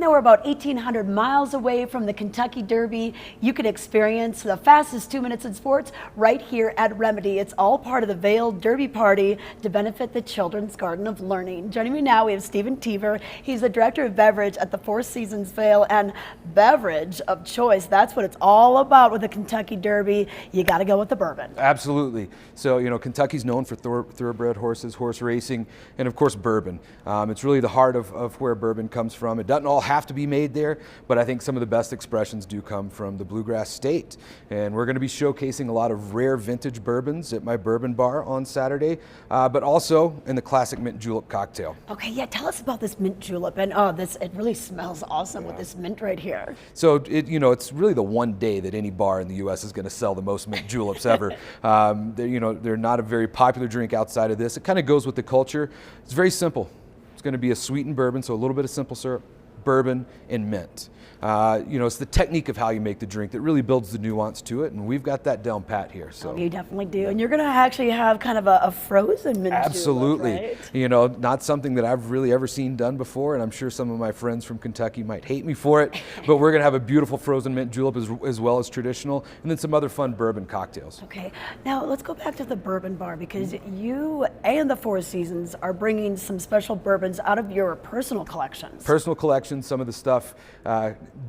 though we're about 1,800 miles away from the Kentucky Derby, you can experience the fastest 2 minutes in sports right here at Remedy. It's all part of the Vail Derby Party to benefit the Children's Garden of Learning. Joining me now, we have Stephen Treaver. He's the director of Beverage at the Four Seasons Vail, and beverage of choice. That's what it's all about with the Kentucky Derby. You got to go with the bourbon. Absolutely. So, you know, Kentucky's known for thoroughbred horses, horse racing, and of course bourbon. It's really the heart of where bourbon comes from. It doesn't all have to be made there, but I think some of the best expressions do come from the Bluegrass State. And we're going to be showcasing a lot of rare vintage bourbons at my bourbon bar on Saturday, but also in the classic mint julep cocktail. Okay, yeah, tell us about this mint julep. And it really smells awesome with this mint right here. So, it's really the one day that any bar in the U.S. is going to sell the most mint juleps ever. They're not a very popular drink outside of this. It kind of goes with the culture. It's very simple. It's going to be a sweetened bourbon, so a little bit of simple syrup, bourbon, and mint. It's the technique of how you make the drink that really builds the nuance to it, and we've got that down pat here. So you definitely do, and you're going to actually have kind of a frozen mint absolutely julep, right? Not something that I've really ever seen done before, and I'm sure some of my friends from Kentucky might hate me for it, but we're going to have a beautiful frozen mint julep as well as traditional, and then some other fun bourbon cocktails. Okay, now let's go back to the bourbon bar, because you and the Four Seasons are bringing some special bourbons out of your personal collections. Personal collections, some of the stuff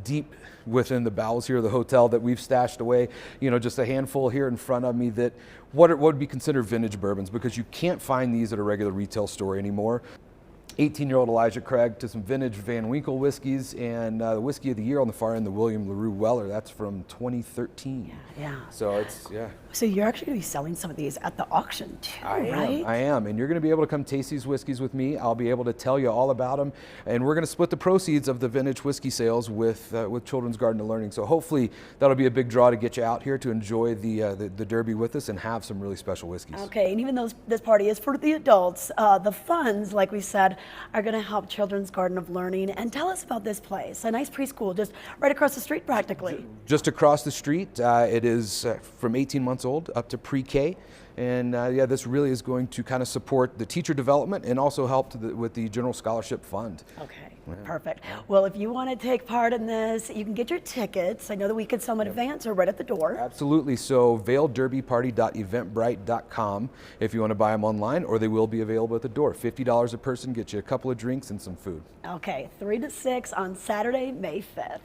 deep within the bowels here of the hotel that we've stashed away, just a handful here in front of me that what would be considered vintage bourbons, because you can't find these at a regular retail store anymore. 18-year-old Elijah Craig to some vintage Van Winkle whiskeys, and the whiskey of the year on the far end, the William LaRue Weller. That's from 2013. Yeah. So So you're actually going to be selling some of these at the auction too, right? I am, and you're going to be able to come taste these whiskeys with me. I'll be able to tell you all about them, and we're going to split the proceeds of the vintage whiskey sales with Children's Garden of Learning. So hopefully that'll be a big draw to get you out here to enjoy the Derby with us and have some really special whiskeys. Okay, and even though this party is for the adults, the funds, like we said, are going to help Children's Garden of Learning. And tell us about this place, a nice preschool just right across the street practically. Just across the street. It is from 18 months old up to pre-K. And this really is going to kind of support the teacher development and also help with the General Scholarship Fund. Okay, perfect. Well, if you want to take part in this, you can get your tickets. I know that we could sell them in advance or right at the door. Absolutely. So vailderbyparty.eventbrite.com if you want to buy them online, or they will be available at the door. $50 a person, get you a couple of drinks and some food. Okay, 3 to 6 on Saturday, May 5th.